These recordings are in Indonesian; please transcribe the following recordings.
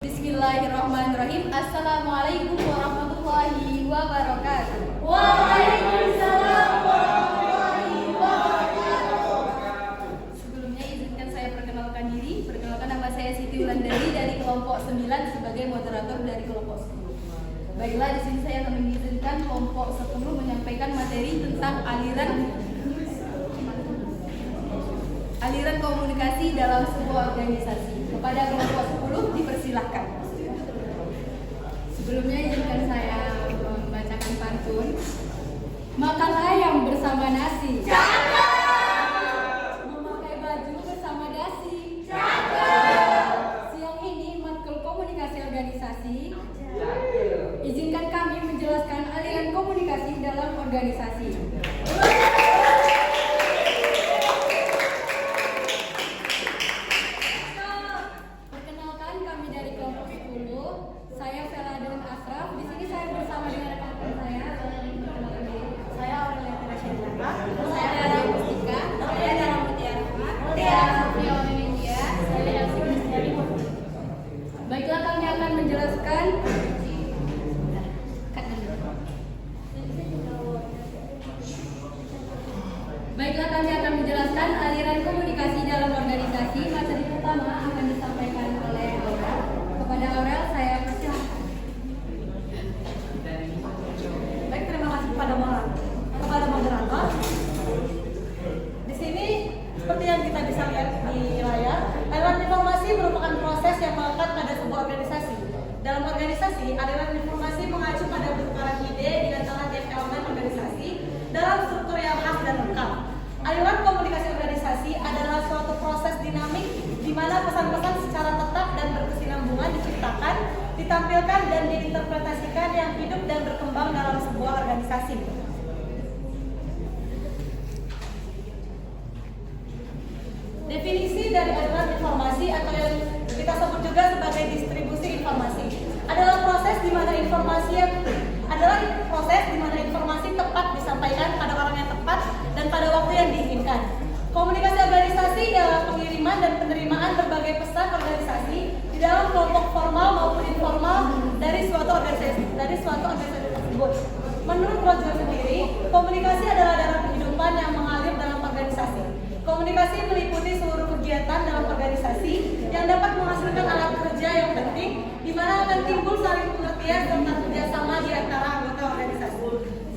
Bismillahirrahmanirrahim. Assalamualaikum warahmatullahi wabarakatuh. Waalaikumsalam warahmatullahi wabarakatuh. Sebelumnya izinkan saya perkenalkan diri. Perkenalkan, nama saya Siti Wulandari dari kelompok 9 sebagai moderator dari kelompok 10. Baiklah, di sini saya akan mengizinkan kelompok 10 menyampaikan materi tentang aliran komunikasi dalam sebuah organisasi. Kepada kelompok 10 dipersilahkan. Sebelumnya izinkan saya membacakan pantun. Makanlah yang bersama nasi. Memakai baju bersama dasi. Siang ini matkul komunikasi organisasi. Izinkan kami menjelaskan aliran komunikasi dalam organisasi. Perkenalkan, kami dari kelompok 10. Saya Veladun Asraf. Di sini saya bersama dengan rekan-rekan saya. Saya Aurelia Tirashendra. Saya Dara Mustika. Saya Dara Mutiara. Saya Sofia India. Saya Yasmin Kristiani. Baiklah, kami akan menjelaskan. Baiklah, kami akan menjelaskan aliran komunikasi dalam organisasi. Materi pertama akan disampaikan oleh Aurel. Kepada Aurel, saya persilahkan. Baik, terima kasih kepada moderator. Di sini seperti yang kita bisa lihat di layar, aliran informasi merupakan proses yang melekat pada sebuah organisasi. Dalam organisasi, aliran informasi mengacu pada pertukaran ide di antara tiap elemen organisasi dalam struktur yang khas dan lengkap. Aliran komunikasi organisasi adalah suatu proses dinamik di mana pesan-pesan secara tetap dan berkesinambungan diciptakan, ditampilkan, dan diinterpretasikan yang hidup dan berkembang dalam sebuah organisasi. Definisi dari aliran informasi atau yang kita sebut juga sebagai distribusi informasi adalah proses di mana informasi tepat disampaikan pada orang yang tepat dan pada waktu yang diinginkan. Komunikasi organisasi ialah pengiriman dan penerimaan berbagai pesan organisasi di dalam kelompok formal maupun informal dari suatu organisasi tersebut. Menurut Roger sendiri, komunikasi adalah darah kehidupan yang mengalir dalam organisasi. Komunikasi meliputi seluruh kegiatan dalam organisasi yang dapat menghasilkan alat kerja yang penting, di mana akan timbul saling pengertian serta kerjasama di antara anggota organisasi.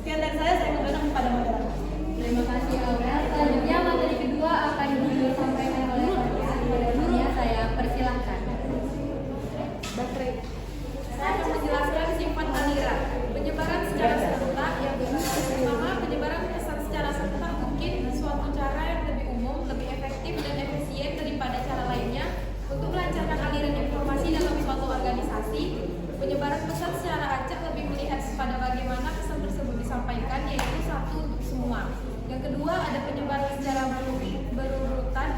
Sekian dari saya kembalikan kepada moderator. Terima kasih Aurel. Selanjutnya materi kedua akan disampaikan oleh Sonia. Kepada Sonia, saya persilahkan. Saya akan menjelaskan sifat aliran. Penyebaran secara serentak yang pertama, penyebaran pesan secara serentak mungkin suatu cara yang lebih umum, lebih efektif dan efisien daripada cara lainnya untuk melancarkan aliran informasi dalam suatu organisasi. Penyebaran pesan secara acak lebih melihat pada bagaimana pesan tersebut disampaikan, yaitu satu untuk semua. Yang kedua, ada penyebaran secara berurutan.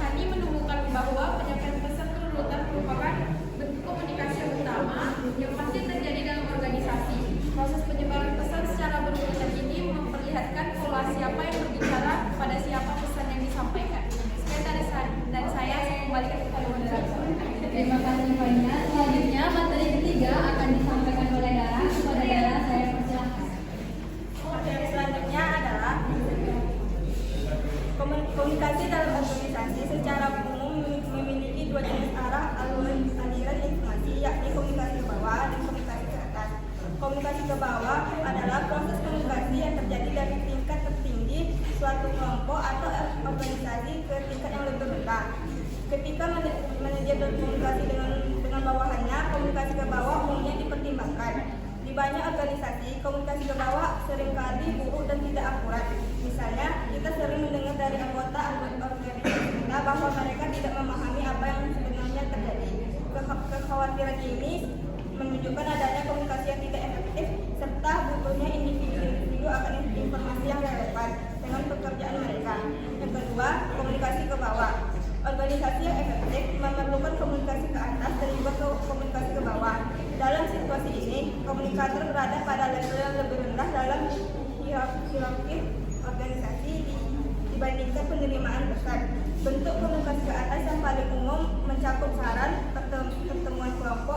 Hani menemukan bahwa penyampaian pesan berurutan merupakan bentuk komunikasi yang utama yang pasti terjadi dalam organisasi. Proses penyebaran pesan secara berurutan ini memperlihatkan pola siapa yang berbicara pada siapa pesan yang disampaikan. Sekian dari saya kembalikan kepada moderator. Terima kasih banyak. Selanjutnya materi ketiga akan disampaikan oleh Dara. Kepada Dara, saya persilahkan. Materi selanjutnya adalah komunikasi dalam organisasi. Secara umum memiliki dua jenis aliran informasi, yakni komunikasi ke bawah dan komunikasi ke atas. Komunikasi ke bawah adalah proses komunikasi yang terjadi dari tingkat tertinggi suatu kelompok atau organisasi ke tingkat yang lebih rendah. Ketika manajer berkomunikasi dengan bawahannya, komunikasi ke bawah umumnya dipertimbangkan. Di banyak organisasi, komunikasi ke bawah seringkali buruk dan tidak akurat. Misalnya, kita sering mendengar dari anggota organisasi kita bahwa mereka tidak memahami apa yang sebenarnya terjadi. Kekhawatiran ini menunjukkan adanya komunikasi yang tidak efektif serta butuhnya individu akan informasi yang relevan dengan pekerjaan mereka. Yang kedua, komunikasi ke bawah. Organisasi yang efektif memerlukan komunikasi ke atas dan juga komunikasi ke bawah. Dalam situasi ini, komunikator berada pada level yang lebih rendah dalam hierarki organisasi dibandingkan penerimaan pesan. Bentuk komunikasi ke atas yang paling umum mencakup saran, pertemuan kelompok,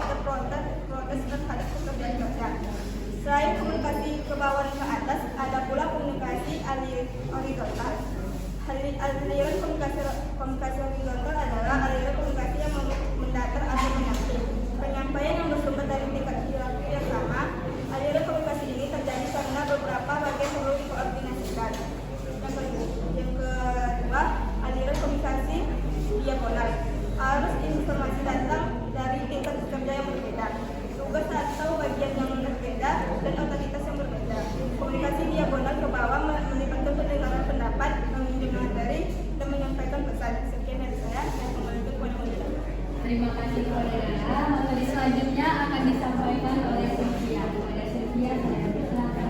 Terima kasih kepada Dara. Materi selanjutnya akan disampaikan oleh Sylvia. Kepada Sylvia, saya persilakan.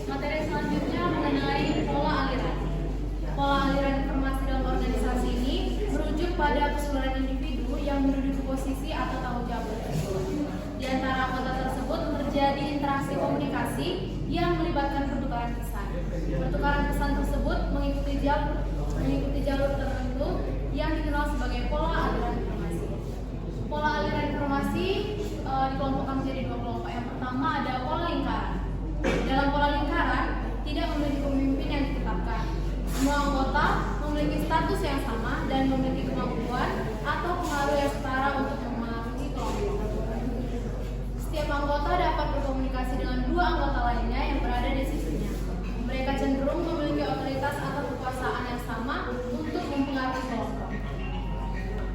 Materi selanjutnya mengenai pola aliran. Pola aliran informasi dalam organisasi ini merujuk pada keseluruhan individu yang menduduki posisi atau tanggung jawab tersebut. Di antara anggota tersebut terjadi interaksi komunikasi yang melibatkan pertukaran pesan. Pertukaran pesan tersebut mengikuti jalur tertentu yang dikenal sebagai pola aliran informasi. Pola aliran informasi dikelompokkan menjadi dua kelompok. Yang pertama ada pola lingkaran. Dalam pola lingkaran tidak memiliki pemimpin yang ditetapkan. Semua anggota memiliki status yang sama dan memiliki kemampuan atau pengaruh yang setara untuk mempengaruhi kelompok. Setiap anggota dapat berkomunikasi dengan dua anggota lainnya yang berada di sisinya. Mereka cenderung memiliki otoritas atau kekuasaan yang sama untuk mempengaruhi kelompok.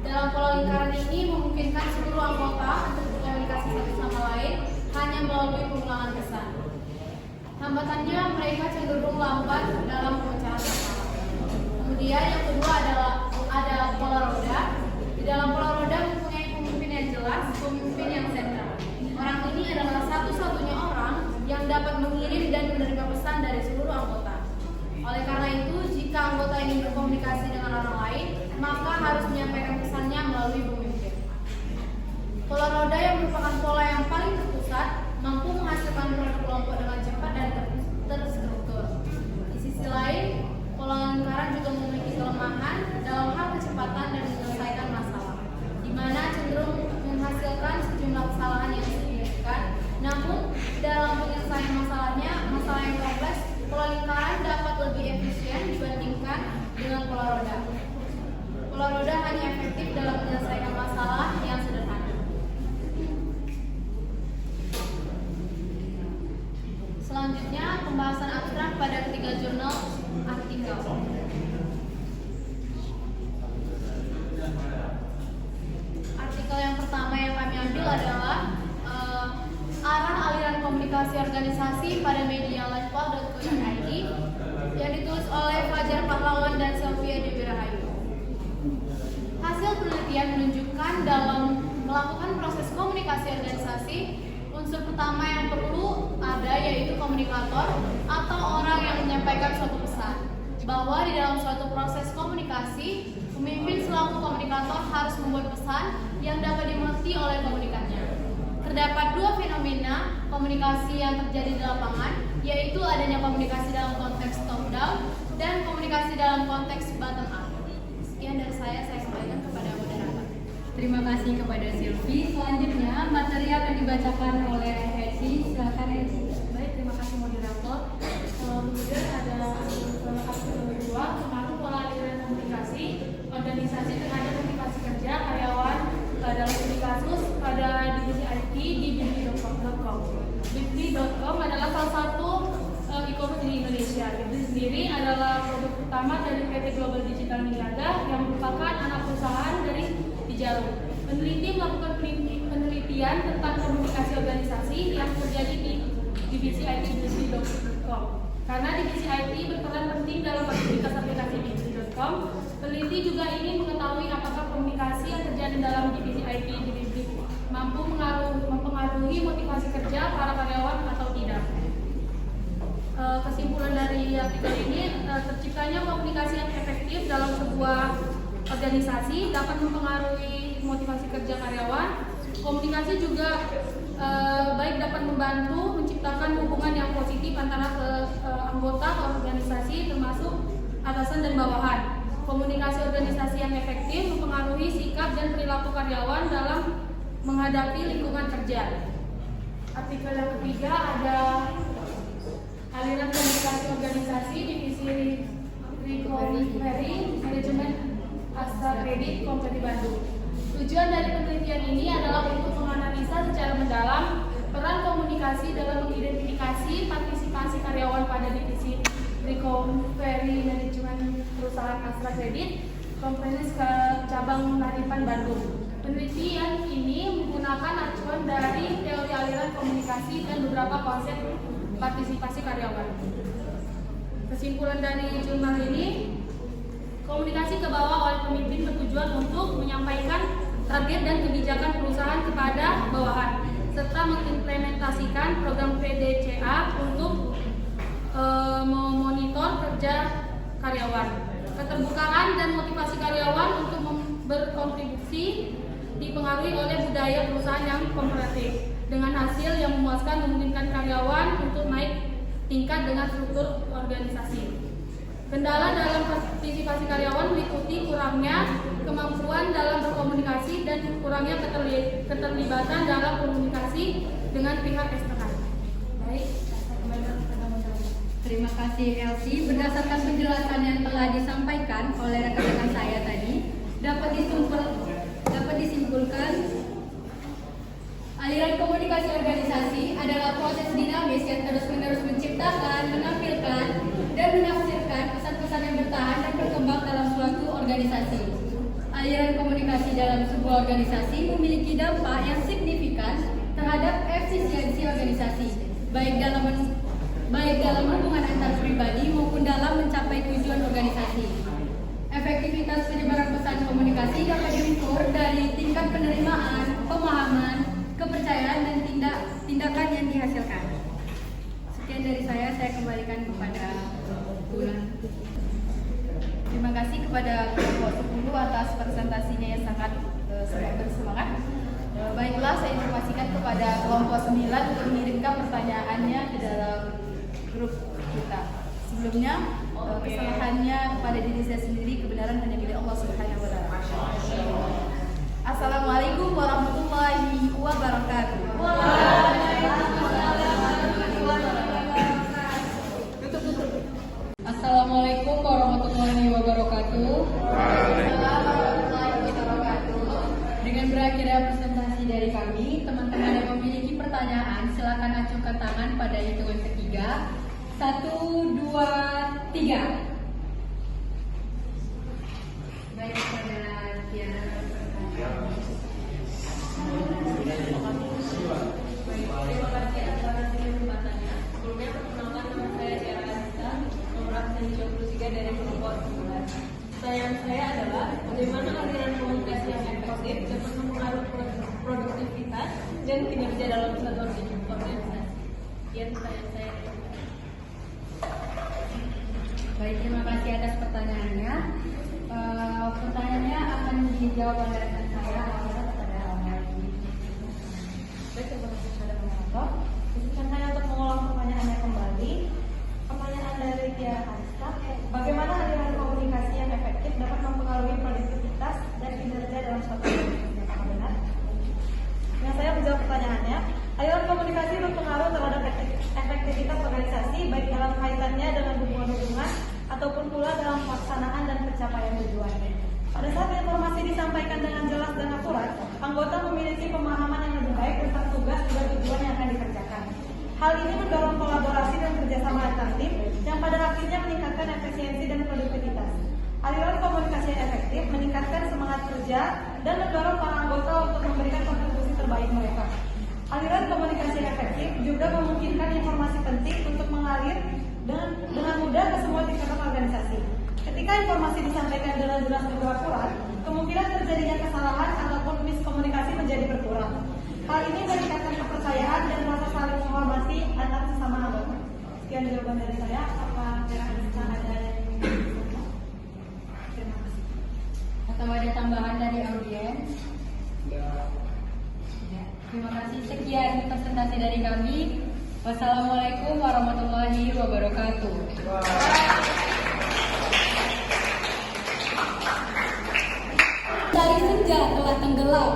Dalam pola lingkaran ini memungkinkan seluruh anggota untuk berkomunikasi satu sama lain hanya melalui pengulangan pesan. Hambatannya mereka cenderung lambat dalam pemecahan masalah. Kemudian yang kedua ada pola roda. Di dalam pola roda mempunyai pemimpin yang jelas, pemimpin yang sentral. Orang ini adalah satu-satunya orang yang dapat mengirim dan menerima pesan dari seluruh anggota. Oleh karena itu, jika anggota ingin berkomunikasi dengan orang lain, maka harus menyampaikan pesannya melalui pemimpin. Pola roda yang merupakan pola yang paling terpusat mampu menghasilkan produk kelompok dengan cepat dan terstruktur. Di sisi lain, pola lingkaran juga memiliki kelemahan dalam hal kecepatan dan menyelesaikan masalah, di mana cenderung menghasilkan sejumlah kesalahan yang signifikan. Namun, dalam penyelesaian masalah yang kompleks, pola lingkaran dapat lebih efisien dibandingkan dengan pola roda. Pola roda hanya efektif dalam menyelesaikan masalah yang sederhana. Selanjutnya, pembahasan abstrak pada ketiga jurnal artikel. Artikel yang pertama yang kami ambil adalah arah aliran komunikasi organisasi pada media livepower.co.id yang ditulis oleh Fajar Pahlawan dan Sylvia Dewi Rahayu. Hasil penelitian menunjukkan dalam melakukan proses komunikasi organisasi, unsur pertama yang perlu ada yaitu komunikator atau orang yang menyampaikan suatu pesan. Bahwa di dalam suatu proses komunikasi, pemimpin selaku komunikator harus membuat pesan yang dapat dimengerti oleh komunikannya. Terdapat dua fenomena komunikasi yang terjadi di lapangan, yaitu adanya komunikasi dalam konteks top down dan komunikasi dalam konteks bottom up. Sekian dari saya sampaikan kepada moderator. Terima kasih kepada Sylvie. Selanjutnya materi akan dibacakan oleh Hesi. Silakan Hesi. Baik, terima kasih moderator. Kemudian ada artikel kedua, pengaruh pola aliran komunikasi organisasi terhadap motivasi kerja karyawan dalam studi kasus pada divisi IT di bibli.com. Bibli.com adalah salah satu e-commerce di Indonesia. Bibli sendiri adalah produk utama dari PT Global Digital Niaga yang merupakan anak perusahaan dari Jarum. Peneliti melakukan penelitian tentang komunikasi organisasi yang terjadi di divisi IT bibli.com. Karena divisi IT berperan penting dalam aktivitas aplikasi bibli.com, peneliti juga ingin mengetahui apakah komunikasi yang terjadi dalam divisi IT di Bibli mampu mempengaruhi motivasi kerja para karyawan atau tidak. Kesimpulan dari artikel ini, terciptanya komunikasi yang efektif dalam sebuah organisasi dapat mempengaruhi motivasi kerja karyawan. Komunikasi juga baik dapat membantu menciptakan hubungan yang positif antara anggota organisasi termasuk atasan dan bawahan. Komunikasi organisasi yang efektif mempengaruhi sikap dan perilaku karyawan dalam menghadapi lingkungan kerja. Artikel yang ketiga ada aliran komunikasi organisasi divisi Recovery Management Astra Kredit Kompeti Bandung. Tujuan dari penelitian ini adalah untuk menganalisa secara mendalam peran komunikasi dalam mengidentifikasi partisipasi karyawan pada divisi Recovery Management perusahaan Astra Kredit Kompeti cabang Naripan Bandung. Penelitian ini menggunakan acuan dari teori aliran komunikasi dan beberapa konsep partisipasi karyawan. Kesimpulan dari jurnal ini, Komunikasi ke bawah oleh pemimpin bertujuan untuk menyampaikan target dan kebijakan perusahaan kepada bawahan, serta mengimplementasikan program PDCA untuk memonitor kerja karyawan. Keterbukaan dan motivasi karyawan untuk berkontribusi dipengaruhi oleh budaya perusahaan yang kooperatif, dengan hasil yang memuaskan memungkinkan karyawan untuk naik tingkat dengan struktur organisasi. Kendala dalam partisipasi karyawan meliputi kurangnya kemampuan dalam berkomunikasi dan kurangnya keterlibatan dalam komunikasi dengan pihak eksternal. Baik, Terima kasih Elsie. Berdasarkan penjelasan yang telah disampaikan oleh rekan-rekan saya tadi, dapat disimpulkan aliran komunikasi organisasi adalah proses dinamis yang terus-menerus menciptakan, menampilkan, dan menafsirkan pesan-pesan yang bertahan dan berkembang dalam suatu organisasi. Aliran komunikasi dalam sebuah organisasi memiliki dampak yang signifikan terhadap efisiensi organisasi, baik dalam hubungan antar pribadi maupun dalam mencapai tujuan organisasi. Efektivitas penyebaran pesan komunikasi dapat diukur dari tingkat penerimaan, pemahaman, kepercayaan, dan tindakan yang dihasilkan. Sekian dari saya kembalikan kepada Bulan. Terima kasih kepada kelompok 10 atas presentasinya yang sangat bersemangat. Baiklah, saya informasikan kepada kelompok 9 untuk mengirimkan pertanyaannya ke dalam grup kita. Sebelumnya, kesalahannya kepada diri saya sendiri, kebenaran hanya milik Allah Subhanahu wa Ta'ala. Assalamualaikum warahmatullahi wabarakatuh. Assalamualaikum warahmatullahi wabarakatuh. Dengan berakhirnya presentasi dari kami, teman-teman yang memiliki pertanyaan silakan acungkan tangan pada hitungan ketiga. 1, 2, 3. Baik, pada Tiara. Terima kasih atas kesempatannya. Sebelumnya perkenalkan nama saya Tiara Anissa, nomor absen 23 dari kelompok 9. Pertanyaan saya adalah bagaimana aliran komunikasi yang efektif dapat mempengaruhi produktivitas dan kinerja dalam satu organisasi. Sekian pertanyaan saya. Baik, terima kasih atas pertanyaannya. Pertanyaannya akan dijawab oleh rekan saya kepada Almarhum. Baik, terima kasih kepada moderator. Izinkan saya untuk mengulang pertanyaannya kembali. Pertanyaan dari Tiara Anissa, bagaimana aliran komunikasi yang efektif dapat mempengaruhi produktivitas dan kinerja dalam suatu organisasi? Apakah benar? Yang saya menjawab pertanyaannya, aliran komunikasi berpengaruh terhadap efektivitas organisasi baik dalam kaitannya dengan hubungan-hubungan ataupun pula dalam pelaksanaan dan pencapaian tujuan. Pada saat informasi disampaikan dengan jelas dan akurat, anggota memiliki pemahaman yang lebih baik tentang tugas dan tujuan yang akan dikerjakan. Hal ini mendorong kolaborasi dan kerjasama antar tim yang pada akhirnya meningkatkan efisiensi dan produktivitas. Aliran komunikasi yang efektif meningkatkan semangat kerja dan mendorong para anggota untuk memberikan kontribusi terbaik mereka. Aliran komunikasi yang efektif juga memungkinkan informasi penting untuk mengalir dengan mudah ke semua tingkatan organisasi. Ketika informasi disampaikan dengan jelas dan akurat, kemungkinan terjadinya kesalahan ataupun miskomunikasi menjadi berkurang. Hal ini meningkatkan kepercayaan dan rasa saling menghormati antar sesama anggota. Sekian jawaban dari saya. Apa kira-kira ada yang terima kasih. Atau ada tambahan dari audiens? Ya. Terima kasih. Sekian presentasi dari kami. Wassalamualaikum warahmatullahi wabarakatuh. Dari senja telah tenggelam.